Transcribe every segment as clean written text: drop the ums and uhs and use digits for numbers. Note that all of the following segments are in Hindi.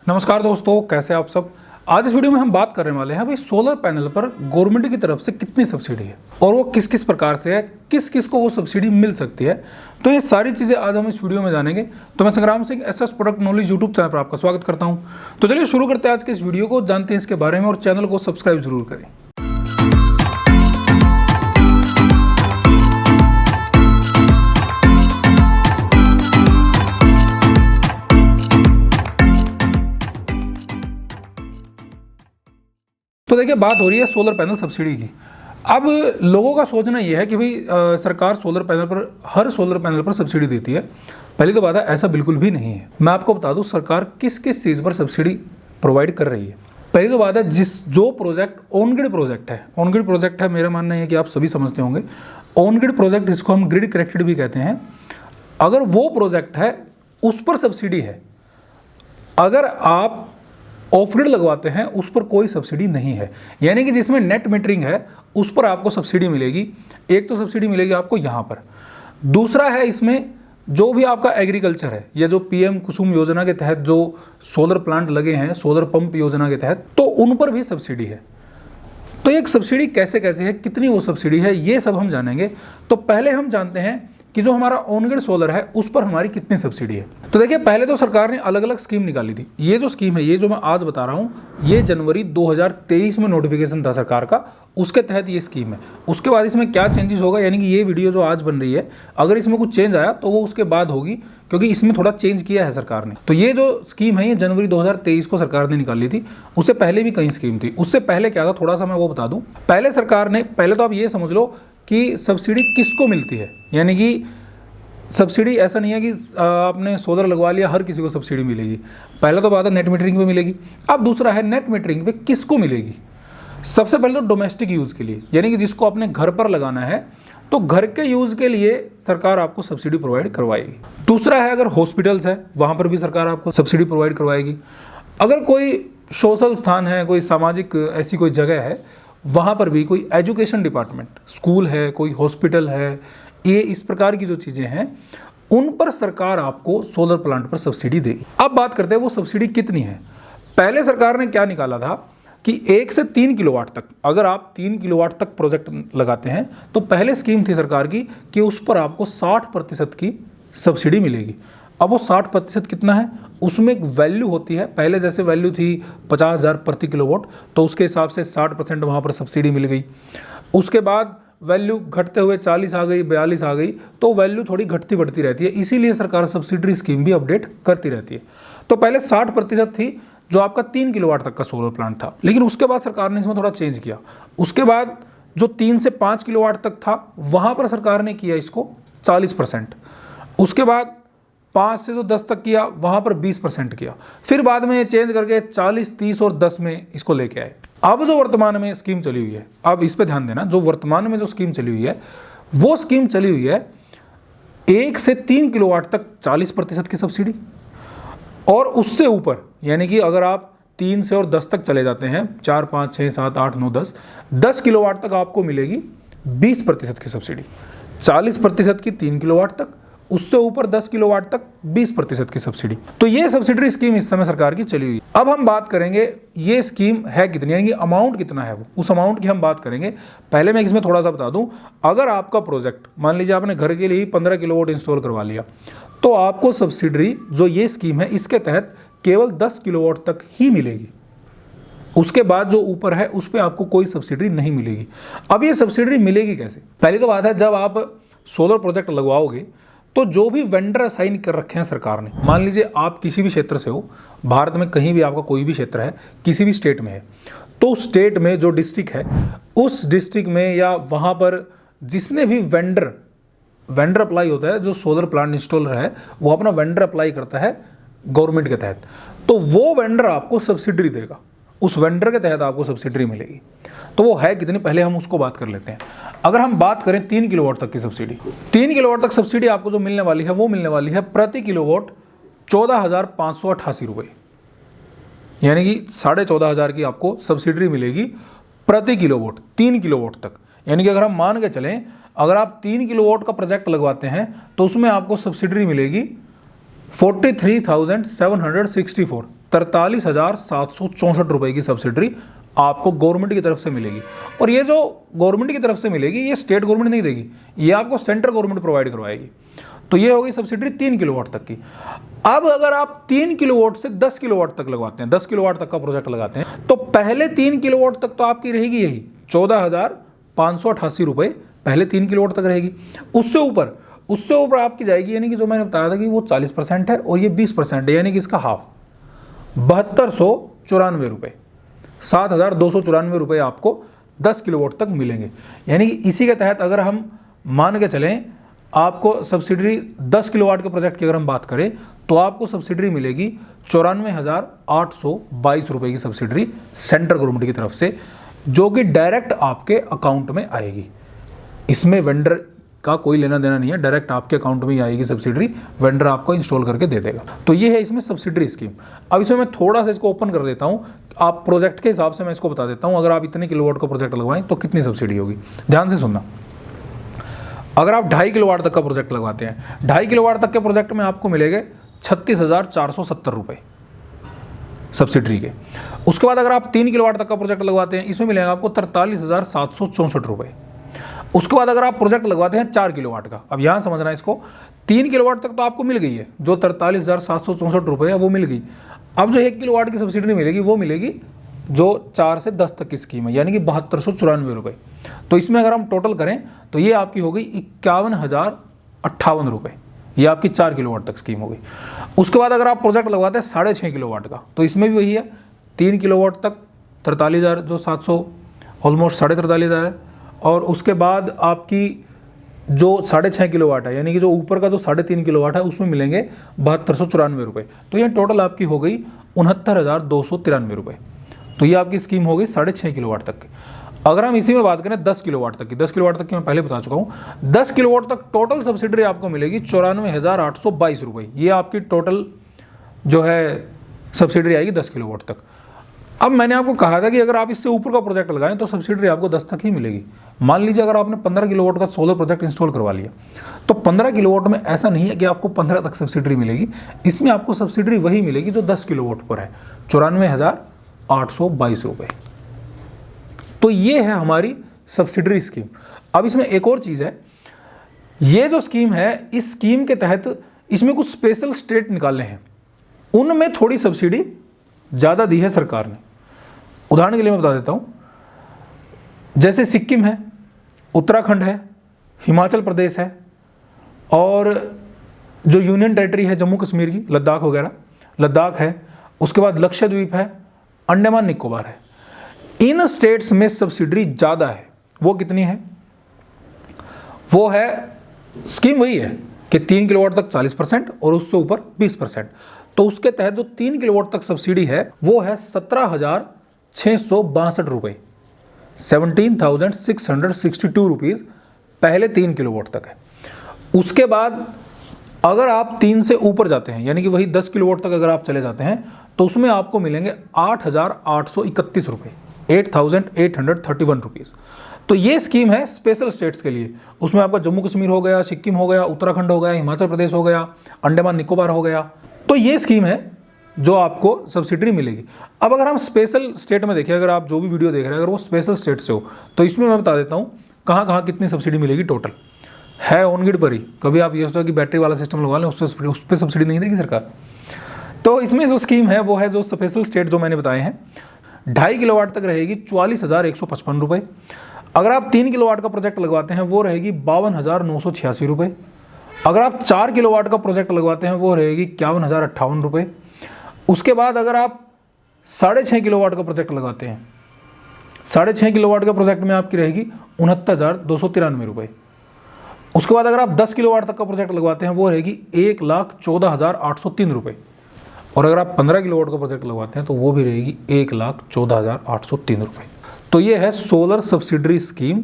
नमस्कार दोस्तों, कैसे आप सब। आज इस वीडियो में हम बात करने वाले हैं भाई सोलर पैनल पर गवर्नमेंट की तरफ से कितनी सब्सिडी है और वो किस किस प्रकार से है, किस किस को वो सब्सिडी मिल सकती है। तो ये सारी चीज़ें आज हम इस वीडियो में जानेंगे। तो मैं संग्राम Singh SS product knowledge YouTube channel पर आपका स्वागत करता हूँ। तो चलिए शुरू करते हैं आज के इस वीडियो को, जानते हैं इसके बारे में और चैनल को सब्सक्राइब जरूर करें। तो देखिए, बात हो रही है सोलर पैनल सब्सिडी की। अब लोगों का सोचना यह है कि भाई सरकार सोलर पैनल पर, हर सोलर पैनल पर सब्सिडी देती है। पहली तो बात है, ऐसा बिल्कुल भी नहीं है। मैं आपको बता दूं सरकार किस किस चीज़ पर सब्सिडी प्रोवाइड कर रही है। पहली तो बात है, जो प्रोजेक्ट ऑन ग्रिड प्रोजेक्ट है, ऑन ग्रिड प्रोजेक्ट है, मेरा मानना है कि आप सभी समझते होंगे। ऑन ग्रिड प्रोजेक्ट, जिसको हम ग्रिड कनेक्टेड भी कहते हैं, अगर वो प्रोजेक्ट है उस पर सब्सिडी है। अगर आप ऑफ ग्रिड लगवाते हैं उस पर कोई सब्सिडी नहीं है, यानी कि जिसमें नेट मीटरिंग है उस पर आपको सब्सिडी मिलेगी। एक तो सब्सिडी मिलेगी आपको यहाँ पर, दूसरा है इसमें जो भी आपका एग्रीकल्चर है, या जो पीएम कुसुम योजना के तहत जो सोलर प्लांट लगे हैं, सोलर पंप योजना के तहत, तो उन पर भी सब्सिडी है। तो एक सब्सिडी कैसे कैसे है, कितनी वो सब्सिडी है, ये सब हम जानेंगे। तो पहले हम जानते हैं कि जो हमारा ऑन ग्रिड सोलर है उस पर हमारी कितनी सब्सिडी है। तो देखिए, पहले तो सरकार ने अलग अलग स्कीम निकाली थी। ये जो स्कीम है, ये जो मैं आज बता रहा हूँ, ये जनवरी 2023 में नोटिफिकेशन था सरकार का, उसके तहत ये स्कीम है। उसके बाद इसमें क्या चेंजेस होगा, यानी कि ये वीडियो जो आज बन रही है, अगर इसमें कुछ चेंज आया तो वो उसके बाद होगी, क्योंकि इसमें थोड़ा चेंज किया है सरकार ने। तो ये जो स्कीम है, ये जनवरी 2023 को सरकार ने निकाली थी। उससे पहले भी कई स्कीम थी। उससे पहले क्या था, थोड़ा सा मैं वो बता दूं। पहले सरकार ने, पहले तो आप ये समझ लो कि सब्सिडी किसको मिलती है। यानी कि सब्सिडी ऐसा नहीं है कि आपने सोलर लगवा लिया हर किसी को सब्सिडी मिलेगी। पहला तो बात है नेट मीटरिंग पे मिलेगी। अब दूसरा है नेट मीटरिंग पे किसको मिलेगी। सबसे पहले तो डोमेस्टिक यूज़ के लिए, यानी कि जिसको अपने घर पर लगाना है, तो घर के यूज़ के लिए सरकार आपको सब्सिडी प्रोवाइड करवाएगी। दूसरा है, अगर हॉस्पिटल्स है वहाँ पर भी सरकार आपको सब्सिडी प्रोवाइड करवाएगी। अगर कोई सोशल स्थान है, कोई सामाजिक ऐसी कोई जगह है, वहाँ पर भी कोई एजुकेशन डिपार्टमेंट, स्कूल है, कोई हॉस्पिटल है, ये इस प्रकार की जो चीज़ें हैं, उन पर सरकार आपको सोलर प्लांट पर सब्सिडी देगी। अब बात करते हैं वो सब्सिडी कितनी है। पहले सरकार ने क्या निकाला था कि 1 से 3 किलोवाट तक, अगर आप 3 किलोवाट तक प्रोजेक्ट लगाते हैं तो पहले स्कीम थी सरकार की कि उस पर आपको 60% की सब्सिडी मिलेगी। अब वो 60% कितना है, उसमें एक वैल्यू होती है। पहले जैसे वैल्यू थी 50,000 प्रति किलोवाट, तो उसके हिसाब से 60% वहाँ पर सब्सिडी मिल गई। उसके बाद वैल्यू घटते हुए 40 आ गई, 42 आ गई, तो वैल्यू थोड़ी घटती बढ़ती रहती है। इसीलिए सरकार सब्सिडी स्कीम भी अपडेट करती रहती है। तो पहले 60% थी जो आपका 3 किलोवाट तक का सोलर प्लांट था, लेकिन उसके बाद सरकार ने इसमें थोड़ा चेंज किया। उसके बाद जो 3 से 5 किलोवाट तक था, वहाँ पर सरकार ने किया इसको 40%। उसके बाद 5 से जो 10 तक किया, वहाँ पर 20% किया। फिर बाद में ये चेंज करके 40, 30 और 10 में इसको लेके आए। अब जो वर्तमान में स्कीम चली हुई है, अब इस पे ध्यान देना, जो वर्तमान में जो स्कीम चली हुई है, वो स्कीम चली हुई है 1 से 3 किलोवाट तक 40% की सब्सिडी, और उससे ऊपर, यानी कि अगर आप 3 से और 10 तक चले जाते हैं, 4, 5, 6, 7, 8, 9, 10 किलोवाट तक आपको मिलेगी 20% की सब्सिडी। 40% की 3 किलोवाट तक, उससे ऊपर 10 किलोवाट तक 20% की सब्सिडी। तो ये सब्सिडी स्कीम इस समय सरकार की चली हुई है। अब हम बात करेंगे ये स्कीम है कितनी, यानी कि अमाउंट कितना है, वो उस अमाउंट की हम बात करेंगे। पहले मैं इसमें थोड़ा सा बता दूं, अगर आपका प्रोजेक्ट, मान लीजिए आपने घर के लिए ही 15 किलोवाट इंस्टॉल करवा लिया, तो आपको सब्सिडी जो ये स्कीम है, इसके तहत केवल 10 किलोवाट तक ही मिलेगी। उसके बाद जो ऊपर है उस पर आपको कोई सब्सिडी नहीं मिलेगी। अब ये सब्सिडी मिलेगी कैसे। पहली तो बात है, जब आप सोलर प्रोजेक्ट लगवाओगे तो जो भी वेंडर असाइन कर रखे हैं सरकार ने, मान लीजिए आप किसी भी क्षेत्र से हो, भारत में कहीं भी आपका कोई भी क्षेत्र है, किसी भी स्टेट में है, तो स्टेट में जो डिस्ट्रिक्ट है, उस डिस्ट्रिक्ट में या वहाँ पर जिसने भी वेंडर अप्लाई होता है, जो सोलर प्लांट इंस्टॉलर है, वो अपना वेंडर अप्लाई करता है गवर्नमेंट के तहत, तो वो वेंडर आपको सब्सिडी देगा। उस वेंडर के तहत आपको सब्सिडी मिलेगी। तो वो है कितनी, पहले हम उसको बात कर लेते हैं। अगर हम बात करें 3 किलोवाट तक की सब्सिडी, 3 किलोवाट तक सब्सिडी आपको जो मिलने वाली है, वो मिलने वाली है प्रति किलोवाट 14,588 रुपये, यानी कि 14,500 की आपको सब्सिडी मिलेगी प्रति किलोवाट 3 किलोवाट तक। यानी कि अगर हम मान के चलें, अगर आप 3 किलोवाट का प्रोजेक्ट लगवाते हैं तो उसमें आपको सब्सिडी मिलेगी 43,764, 43,764 रुपए की सब्सिडी आपको गवर्नमेंट की तरफ से मिलेगी। और ये जो गवर्नमेंट की तरफ से मिलेगी ये स्टेट गवर्नमेंट नहीं देगी, ये आपको सेंट्रल गवर्नमेंट प्रोवाइड करवाएगी। तो ये हो गई सब्सिडी 3 किलोवाट तक की। अब अगर आप 3 किलोवाट से 10 किलोवाट तक लगवाते हैं, 10 किलोवाट तक का प्रोजेक्ट लगाते हैं, तो पहले 3 किलोवाट तक तो आपकी रहेगी यही 14,588 रुपए, पहले 3 किलोवाट तक रहेगी। उससे ऊपर आपकी जाएगी, यानी कि जो मैंने बताया था कि वो 40% है और ये 20% है, यानी कि इसका हाफ 7294 रुपये, 7,294 रुपये आपको 10 किलोवाट तक मिलेंगे। यानी कि इसी के तहत अगर हम मान के चलें आपको सब्सिडी 10 किलोवाट के प्रोजेक्ट की अगर हम बात करें तो आपको सब्सिडी मिलेगी 94,822 रुपये की सब्सिडी सेंट्रल गवर्नमेंट की तरफ से, जो कि डायरेक्ट आपके अकाउंट में आएगी। इसमें वेंडर का कोई लेना देना नहीं है, डायरेक्ट आपके अकाउंट में ही आएगी सब्सिडी, वेंडर आपको इंस्टॉल करके दे देगा। तो ये है इसमें सब्सिडी स्कीम। अब इसमें मैं थोड़ा सा इसको ओपन कर देता हूँ, आप प्रोजेक्ट के हिसाब से मैं इसको बता देता हूँ। अगर आप इतने किलोवाट का प्रोजेक्ट लगवाएं तो कितनी सब्सिडी होगी, ध्यान से सुनना। अगर आप 2.5 किलोवाट तक का प्रोजेक्ट लगवाते हैं, 2.5 किलोवाट तक के प्रोजेक्ट में आपको मिलेंगे 36,470 रुपये सब्सिडी के। उसके बाद अगर आप 3 किलोवाट तक का प्रोजेक्ट लगवाते हैं, इसमें मिलेगा आपको 43,764 रुपये। उसके बाद अगर आप प्रोजेक्ट लगवाते हैं 4 किलोवाट का, अब यहाँ समझना है इसको, 3 किलोवाट तक तो आपको मिल गई है, जो 43,764 रुपये है वो मिल गई। अब जो 1 किलोवाट की सब्सिडी मिलेगी वो मिलेगी जो 4 से 10 तक की स्कीम है, यानी कि 7294 रुपये। तो इसमें अगर हम टोटल करें तो ये आपकी हो गई 51,058 रुपये, ये आपकी 4 किलोवाट तक स्कीम हो गई। उसके बाद अगर आप प्रोजेक्ट लगवाते हैं 6.5 किलोवाट का, तो इसमें भी वही है, 3 किलोवाट तक 43,000 जो 700 ऑलमोस्ट 43,500 है। और उसके बाद आपकी जो 6.5 किलोवाट है, यानी कि जो ऊपर का जो 3.5 किलोवाट है, उसमें मिलेंगे 7294 रुपये। तो ये टोटल आपकी हो गई 69,293 रुपये। तो ये आपकी स्कीम हो गई 6.5 किलोवाट तक की। अगर हम इसी में बात करें 10 किलोवाट तक की, 10 किलोवाट तक की मैं पहले बता चुका हूँ, 10 किलोवाट तक टोटल सब्सिडी आपको मिलेगी 94,822 रुपये। ये आपकी टोटल जो है सब्सिडी आएगी 10 किलोवाट तक। अब मैंने आपको कहा था कि अगर आप इससे ऊपर का प्रोजेक्ट लगाएं तो सब्सिडी आपको 10 तक ही मिलेगी। मान लीजिए अगर आपने 15 किलोवाट का सोलर प्रोजेक्ट इंस्टॉल करवा लिया, तो 15 किलोवाट में ऐसा नहीं है कि आपको 15 तक सब्सिडी मिलेगी, इसमें आपको सब्सिडी वही मिलेगी जो 10 किलोवाट पर है, 94,822 रुपये। तो ये है हमारी सब्सिडी स्कीम। अब इसमें एक और चीज़ है, ये जो स्कीम है, इस स्कीम के तहत इसमें कुछ स्पेशल स्टेट निकालने हैं, उनमें थोड़ी सब्सिडी ज़्यादा दी है सरकार ने। उदाहरण के लिए मैं बता देता हूँ, जैसे सिक्किम है, उत्तराखंड है, हिमाचल प्रदेश है, और जो यूनियन टेरिटरी है जम्मू कश्मीर की, लद्दाख वगैरह, लद्दाख है, उसके बाद लक्षद्वीप है, अंडमान निकोबार है। इन स्टेट्स में सब्सिडी ज़्यादा है। वो कितनी है? वो है, स्कीम वही है कि 3 किलोवाट तक 40% और उससे ऊपर 20%। तो उसके तहत जो 3 किलोवाट तक सब्सिडी है वो है 17,662 रुपये, 17,662 रुपीज़ पहले 3 किलोवाट तक है। उसके बाद अगर आप 3 से ऊपर जाते हैं, यानी कि वही 10 किलोवाट तक अगर आप चले जाते हैं, तो उसमें आपको मिलेंगे 8,831 रुपये, 8,831 रुपीज़। तो ये स्कीम है स्पेशल स्टेट्स के लिए। उसमें आपका जम्मू कश्मीर हो गया, सिक्किम हो गया, उत्तराखंड हो गया, हिमाचल प्रदेश हो गया, अंडमान निकोबार हो गया। तो ये स्कीम है जो आपको सब्सिडी मिलेगी। अब अगर हम स्पेशल स्टेट में देखें, अगर आप जो भी वीडियो देख रहे हैं अगर वो स्पेशल स्टेट से हो, तो इसमें मैं बता देता हूँ कहाँ कहाँ कितनी सब्सिडी मिलेगी टोटल। है ऑन ग्रिड पर ही, कभी आप ये सोचो कि बैटरी वाला सिस्टम लगवा लें, उस पर सब्सिडी नहीं देगी सरकार। तो इसमें जो स्कीम है वो है जो स्पेशल स्टेट जो मैंने बताए हैं, 2.5 किलोवाट तक रहेगी 44,155 रुपये। अगर आप 3 किलोवाट का प्रोजेक्ट लगवाते हैं वो रहेगी 52,986 रुपये। अगर आप 4 किलोवाट का प्रोजेक्ट लगवाते हैं वो रहेगी 51,058 रुपये। उसके बाद अगर आप 6.5 किलोवाट का प्रोजेक्ट लगाते हैं, 6.5 किलोवाट का प्रोजेक्ट में आपकी रहेगी 69,293 रुपये। उसके बाद अगर आप 10 किलोवाट तक का प्रोजेक्ट लगवाते हैं वो रहेगी 1,14,803 रुपये। और अगर आप 15 किलोवाट का प्रोजेक्ट लगवाते हैं तो वो भी रहेगी 1,14,803 रुपये। तो ये है सोलर सब्सिडी स्कीम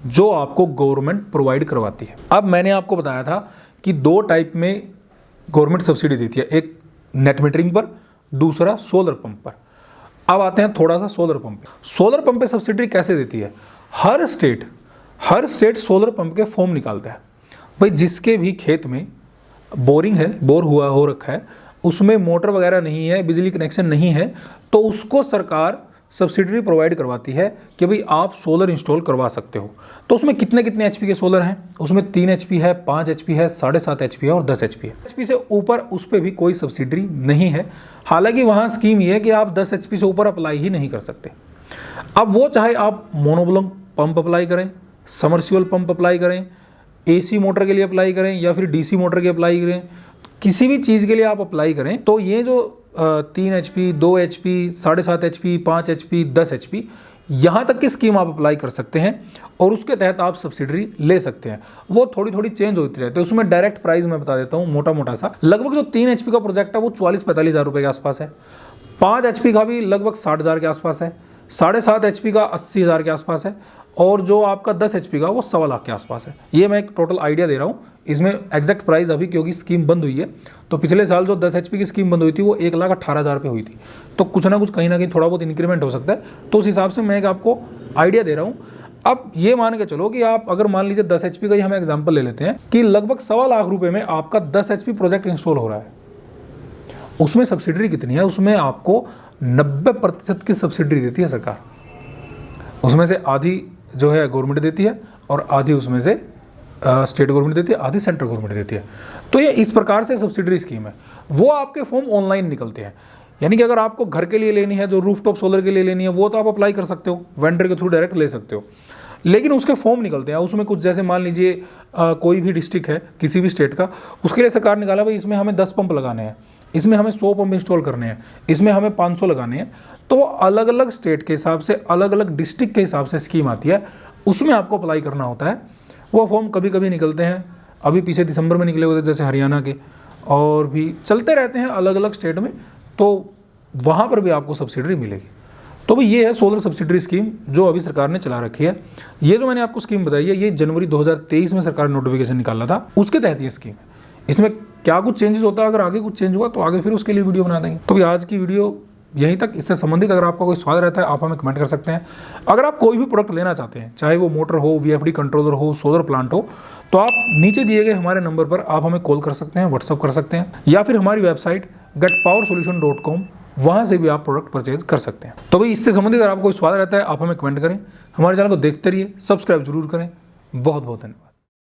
जो आपको गवर्नमेंट प्रोवाइड करवाती है। अब मैंने आपको बताया था कि 2 टाइप में गवर्नमेंट सब्सिडी देती है, एक नेट मीटरिंग पर, दूसरा सोलर पंप पर। अब आते हैं थोड़ा सा सोलर पंप पे। सोलर पंप पे सब्सिडी कैसे देती है? हर स्टेट सोलर पंप के फॉर्म निकालता है। भाई जिसके भी खेत में बोरिंग है, बोर हुआ हो रखा है, उसमें मोटर वगैरह नहीं है, बिजली कनेक्शन नहीं है, तो उसको सरकार सब्सिडी प्रोवाइड करवाती है कि भाई आप सोलर इंस्टॉल करवा सकते हो। तो उसमें कितने कितने एचपी के सोलर हैं? उसमें 3 एचपी है, 5 एचपी है, 7.5 एचपी है और 10 एचपी है। एचपी से ऊपर उस पर भी कोई सब्सिडी नहीं है। हालांकि वहाँ स्कीम ये है कि आप 10 एचपी से ऊपर अप्लाई ही नहीं कर सकते। अब वो चाहे आप मोनोब्लॉक पंप अप्लाई करें, समरसिबल पंप अप्लाई करें, एसी मोटर के लिए अप्लाई करें या फिर डीसी मोटर के अप्लाई करें, किसी भी चीज़ के लिए आप अप्लाई करें, तो ये जो 3 HP, 2 HP, 7.5 HP, 5 HP, 10 HP, यहाँ तक की स्कीम आप अप्लाई कर सकते हैं और उसके तहत आप सब्सिडी ले सकते हैं। वो थोड़ी थोड़ी चेंज होती रहती है। उसमें डायरेक्ट प्राइस मैं बता देता हूँ मोटा मोटा सा। लगभग जो 3 एचपी का प्रोजेक्ट है वो 44-45 हज़ार रुपये के आसपास है। 5 एचपी का भी लगभग 60 हज़ार के आसपास है। 7.5 एचपी का 80 हज़ार के आसपास है और जो आपका 10 एचपी का वो 1.25 लाख के आसपास है। ये मैं एक टोटल आइडिया दे रहा हूँ। इसमें एग्जैक्ट प्राइस अभी क्योंकि स्कीम बंद हुई है, तो पिछले साल जो 10 एचपी की स्कीम बंद हुई थी वो 1,18,000 पे हुई थी। तो कुछ ना कुछ कहीं ना कहीं थोड़ा बहुत इंक्रीमेंट हो सकता है। तो उस हिसाब से मैं एक आपको आइडिया दे रहा हूँ। अब ये मान के चलो कि आप अगर मान लीजिए 10 एचपी का ही हम एग्जाम्पल ले लेते हैं कि लगभग 1.25 लाख रुपये में आपका 10 एचपी प्रोजेक्ट इंस्टॉल हो रहा है। उसमें सब्सिडी कितनी है? उसमें आपको 90% की सब्सिडी देती है सरकार। उसमें से आधी जो है गवर्नमेंट देती है और आधी उसमें से स्टेट गवर्नमेंट देती है, आधी सेंट्रल गवर्नमेंट देती है। तो ये इस प्रकार से सब्सिडी स्कीम है। वो आपके फॉर्म ऑनलाइन निकलते हैं, यानी कि अगर आपको घर के लिए लेनी है, जो रूफटॉप सोलर के लिए लेनी है, वो तो आप अप्लाई कर सकते हो, वेंडर के थ्रू डायरेक्ट ले सकते हो। लेकिन उसके फॉर्म निकलते हैं, उसमें कुछ जैसे मान लीजिए कोई भी डिस्ट्रिक्ट है किसी भी स्टेट का, उसके लिए सरकार निकाला भाई इसमें हमें 10 पंप लगाने हैं, इसमें हमें 100 पंप इंस्टॉल करने हैं, इसमें हमें 500 लगाने हैं। तो वो अलग अलग स्टेट के हिसाब से, अलग अलग डिस्ट्रिक्ट के हिसाब से स्कीम आती है, उसमें आपको अप्लाई करना होता है। वो फॉर्म कभी कभी निकलते हैं, अभी पीछे दिसंबर में निकले हुए थे जैसे हरियाणा के, और भी चलते रहते हैं अलग अलग स्टेट में, तो वहाँ पर भी आपको सब्सिडी मिलेगी। तो भाई ये है सोलर सब्सिडी स्कीम जो अभी सरकार ने चला रखी है। ये जो मैंने आपको स्कीम बताई है, ये जनवरी 2023 में सरकार ने नोटिफिकेशन निकाला था, उसके तहत ये स्कीम है। इसमें क्या कुछ चेंजेस होता है, अगर आगे कुछ चेंज हुआ तो आगे फिर उसके लिए वीडियो बना देंगे। तो भाई आज की वीडियो यहीं तक। इससे संबंधित अगर आपका कोई सवाल रहता है आप हमें कमेंट कर सकते हैं। अगर आप कोई भी प्रोडक्ट लेना चाहते हैं, चाहे वो मोटर हो, VFD कंट्रोलर हो, सोलर प्लांट हो, तो आप नीचे दिए गए हमारे नंबर पर आप हमें कॉल कर सकते हैं, व्हाट्सअप कर सकते हैं, या फिर हमारी वेबसाइट getpowersolution.com, वहाँ से भी आप प्रोडक्ट परचेज कर सकते हैं। तो भाई इससे संबंधित अगर आपको कोई सवाल रहता है आप हमें कमेंट करें। हमारे चैनल को देखते रहिए, सब्सक्राइब जरूर करें। बहुत बहुत धन्यवाद।